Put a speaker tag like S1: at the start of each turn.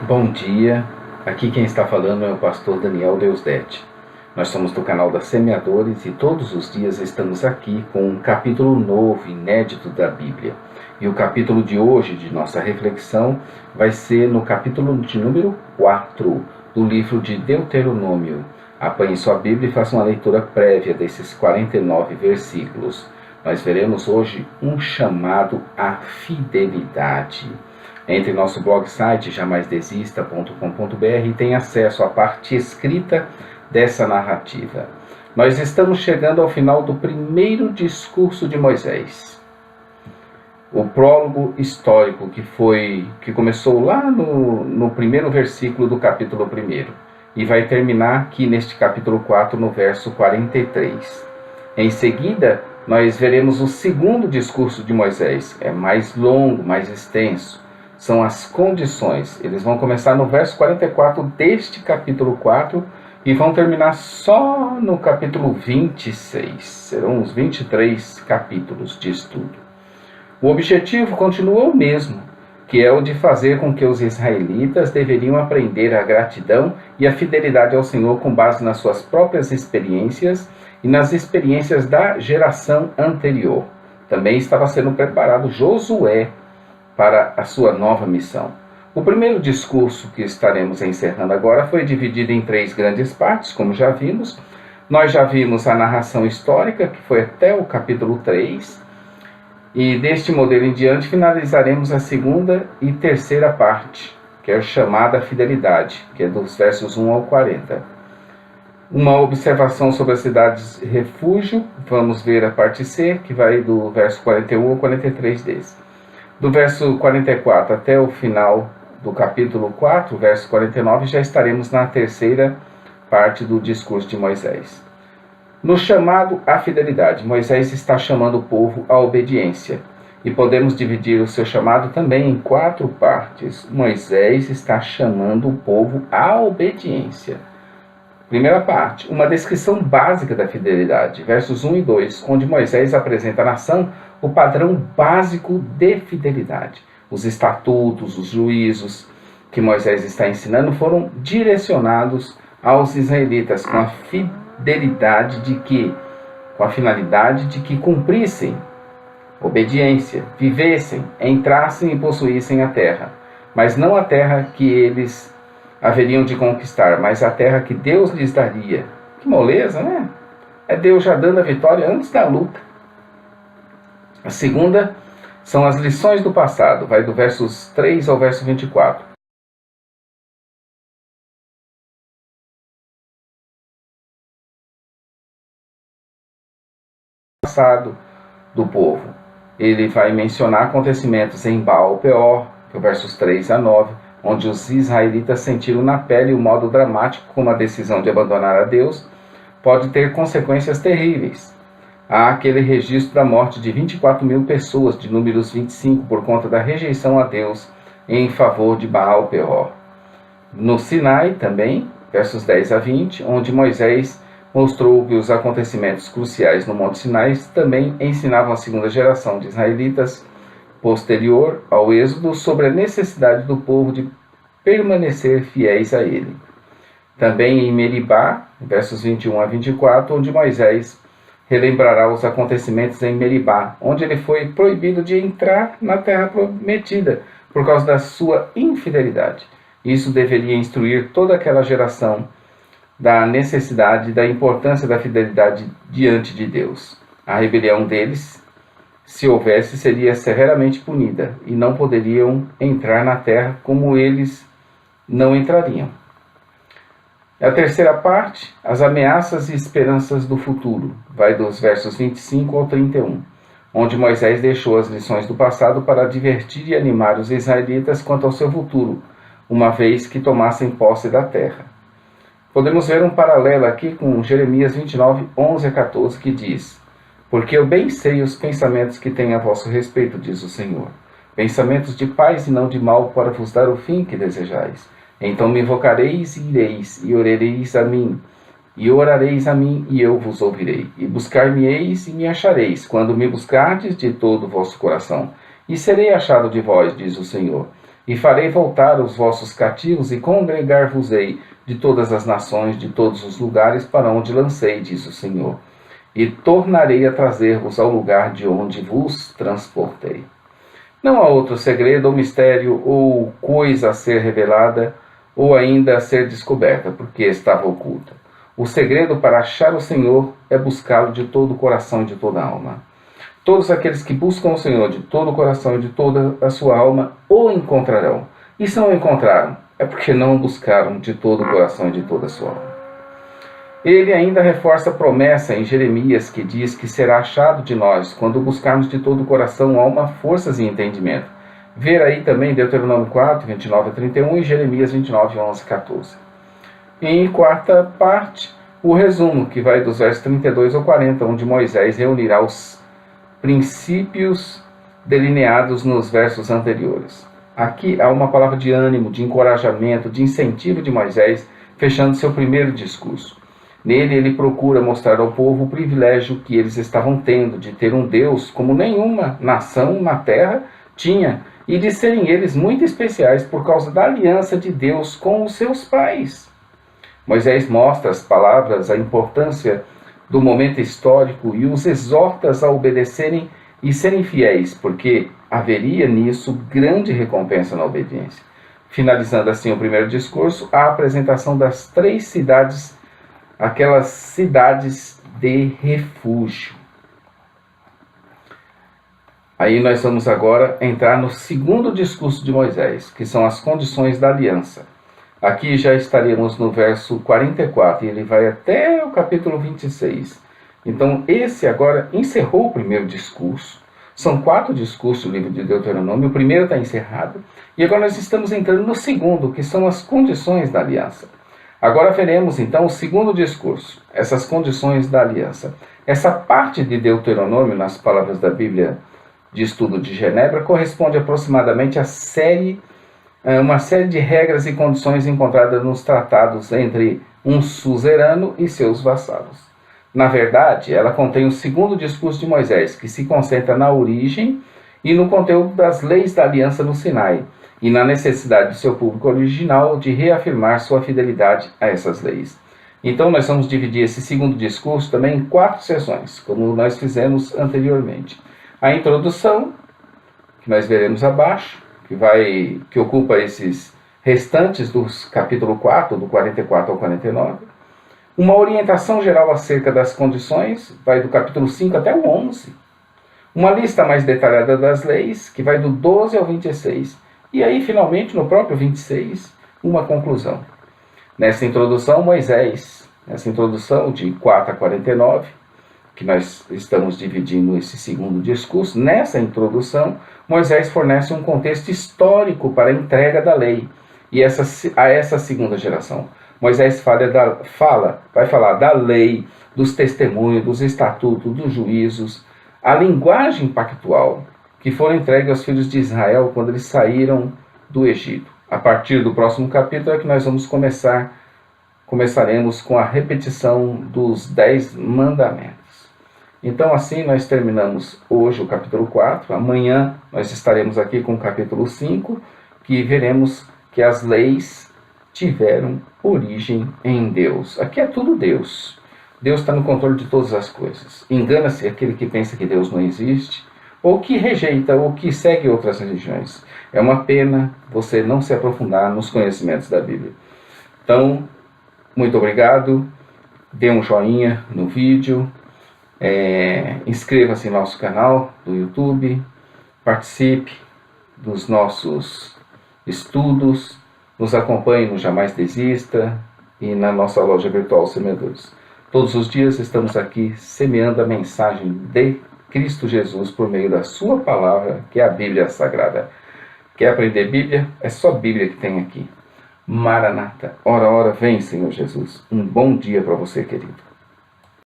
S1: Bom dia, aqui quem está falando é o pastor Daniel Deusdete. Nós somos do canal da Semeadores e todos os dias estamos aqui com um capítulo novo, inédito da Bíblia. E o capítulo de hoje, de nossa reflexão, vai ser no capítulo de número 4 do livro de Deuteronômio. Apanhe sua Bíblia e faça uma leitura prévia desses 49 versículos. Nós veremos hoje um chamado à fidelidade. Entre em nosso blog site jamaisdesista.com.br e tem acesso à parte escrita dessa narrativa. Nós estamos chegando ao final do primeiro discurso de Moisés. O prólogo histórico que começou lá no primeiro versículo do capítulo 1 e vai terminar aqui neste capítulo 4 no verso 43. Em seguida, nós veremos o segundo discurso de Moisés. É mais longo, mais extenso. São as condições. Eles vão começar no verso 44 deste capítulo 4 e vão terminar só no capítulo 26. Serão uns 23 capítulos de estudo. O objetivo continua o mesmo, que é o de fazer com que os israelitas deveriam aprender a gratidão e a fidelidade ao Senhor com base nas suas próprias experiências e nas experiências da geração anterior. Também estava sendo preparado Josué para a sua nova missão. O primeiro discurso que estaremos encerrando agora foi dividido em 3 grandes partes, como já vimos. Nós já vimos a narração histórica, que foi até o capítulo 3, e deste modelo em diante finalizaremos a segunda e terceira parte, que é chamada fidelidade, que é dos versos 1 ao 40. Uma observação sobre as cidades refúgio, vamos ver a parte C, que vai do verso 41 ao 43 desse. Do verso 44 até o final do capítulo 4, verso 49, já estaremos na terceira parte do discurso de Moisés. No chamado à fidelidade, Moisés está chamando o povo à obediência. E podemos dividir o seu chamado também em 4 partes. Moisés está chamando o povo à obediência. Primeira parte, uma descrição básica da fidelidade, versos 1 e 2, onde Moisés apresenta à nação o padrão básico de fidelidade. Os estatutos, os juízos que Moisés está ensinando foram direcionados aos israelitas com a finalidade de que cumprissem obediência, vivessem, entrassem e possuíssem a terra, mas não a terra que eles haveriam de conquistar, mas a terra que Deus lhes daria. Que moleza, né? É Deus já dando a vitória antes da luta. A segunda são as lições do passado, vai do versos 3 ao verso 24. Passado do povo. Ele vai mencionar acontecimentos em Baal-Peor, que é o versos 3 a 9, onde os israelitas sentiram na pele o modo dramático como a decisão de abandonar a Deus pode ter consequências terríveis. Há aquele registro da morte de 24.000 pessoas, de Números 25, por conta da rejeição a Deus em favor de Baal-Peor. No Sinai também, versos 10 a 20, onde Moisés mostrou que os acontecimentos cruciais no Monte Sinai também ensinavam a segunda geração de israelitas posterior ao êxodo sobre a necessidade do povo de permanecer fiéis a ele. Também em Meribá, versos 21 a 24, onde Moisés relembrará os acontecimentos em Meribá, onde ele foi proibido de entrar na terra prometida por causa da sua infidelidade. Isso deveria instruir toda aquela geração da necessidade e da importância da fidelidade diante de Deus. A rebelião deles, se houvesse, seria severamente punida e não poderiam entrar na terra como eles não entrariam. A terceira parte, as ameaças e esperanças do futuro, vai dos versos 25 ao 31, onde Moisés deixou as lições do passado para advertir e animar os israelitas quanto ao seu futuro, uma vez que tomassem posse da terra. Podemos ver um paralelo aqui com Jeremias 29, 11 a 14, que diz: porque eu bem sei os pensamentos que tenho a vosso respeito, diz o Senhor, pensamentos de paz e não de mal, para vos dar o fim que desejais. Então me invocareis e ireis, e orareis a mim, e eu vos ouvirei. E buscar-me-eis e me achareis, quando me buscardes de todo o vosso coração. E serei achado de vós, diz o Senhor. E farei voltar os vossos cativos, e congregar-vos-ei de todas as nações, de todos os lugares para onde lancei, diz o Senhor. E tornarei a trazer-vos ao lugar de onde vos transportei. Não há outro segredo ou mistério ou coisa a ser revelada ou ainda a ser descoberta, porque estava oculta. O segredo para achar o Senhor é buscá-lo de todo o coração e de toda a alma. Todos aqueles que buscam o Senhor de todo o coração e de toda a sua alma o encontrarão. E se não o encontraram, é porque não o buscaram de todo o coração e de toda a sua alma. Ele ainda reforça a promessa em Jeremias, que diz que será achado de nós quando buscarmos de todo o coração, alma, forças e entendimento. Ver aí também Deuteronômio 4, 29 a 31 e Jeremias 29, 11 a 14. E em quarta parte, o resumo, que vai dos versos 32 ao 40, onde Moisés reunirá os princípios delineados nos versos anteriores. Aqui há uma palavra de ânimo, de encorajamento, de incentivo de Moisés, fechando seu primeiro discurso. Nele ele procura mostrar ao povo o privilégio que eles estavam tendo de ter um Deus como nenhuma nação na terra tinha, e de serem eles muito especiais por causa da aliança de Deus com os seus pais. Moisés mostra as palavras a importância do momento histórico e os exorta a obedecerem e serem fiéis, porque haveria nisso grande recompensa na obediência. Finalizando assim o primeiro discurso, a apresentação das 3 cidades, aquelas cidades de refúgio. Aí nós vamos agora entrar no segundo discurso de Moisés, que são as condições da aliança. Aqui já estaremos no verso 44, e ele vai até o capítulo 26. Então, esse agora encerrou o primeiro discurso. São 4 discursos do livro de Deuteronômio, o primeiro está encerrado. E agora nós estamos entrando no segundo, que são as condições da aliança. Agora veremos então o segundo discurso, essas condições da aliança. Essa parte de Deuteronômio, nas palavras da Bíblia de Estudo de Genebra, corresponde aproximadamente a uma série de regras e condições encontradas nos tratados entre um suzerano e seus vassalos. Na verdade, ela contém o segundo discurso de Moisés, que se concentra na origem e no conteúdo das leis da aliança no Sinai, e na necessidade do seu público original de reafirmar sua fidelidade a essas leis. Então, nós vamos dividir esse segundo discurso também em 4 sessões, como nós fizemos anteriormente. A introdução, que nós veremos abaixo, que ocupa esses restantes dos capítulo 4, do 44 ao 49. Uma orientação geral acerca das condições, vai do capítulo 5 até o 11. Uma lista mais detalhada das leis, que vai do 12 ao 26. E aí, finalmente, no próprio 26, uma conclusão. Nessa introdução, Moisés, nessa introdução de 4 a 49, que nós estamos dividindo esse segundo discurso, nessa introdução, Moisés fornece um contexto histórico para a entrega da lei a essa segunda geração. Moisés vai falar da lei, dos testemunhos, dos estatutos, dos juízos, a linguagem pactual que foram entregues aos filhos de Israel quando eles saíram do Egito. A partir do próximo capítulo é que nós vamos começaremos com a repetição dos 10 mandamentos. Então assim nós terminamos hoje o capítulo 4, amanhã nós estaremos aqui com o capítulo 5, que veremos que as leis tiveram origem em Deus. Aqui é tudo Deus. Deus está no controle de todas as coisas. Engana-se aquele que pensa que Deus não existe, ou que rejeita, ou que segue outras religiões. É uma pena você não se aprofundar nos conhecimentos da Bíblia. Então, muito obrigado. Dê um joinha no vídeo. Inscreva-se no nosso canal do YouTube. Participe dos nossos estudos. Nos acompanhe no Jamais Desista e na nossa loja virtual Semeadores. Todos os dias estamos aqui semeando a mensagem de Cristo Jesus por meio da sua palavra, que é a Bíblia Sagrada. Quer aprender Bíblia? É só Bíblia que tem aqui. Maranata, ora, ora, vem, Senhor Jesus. Um bom dia para você, querido.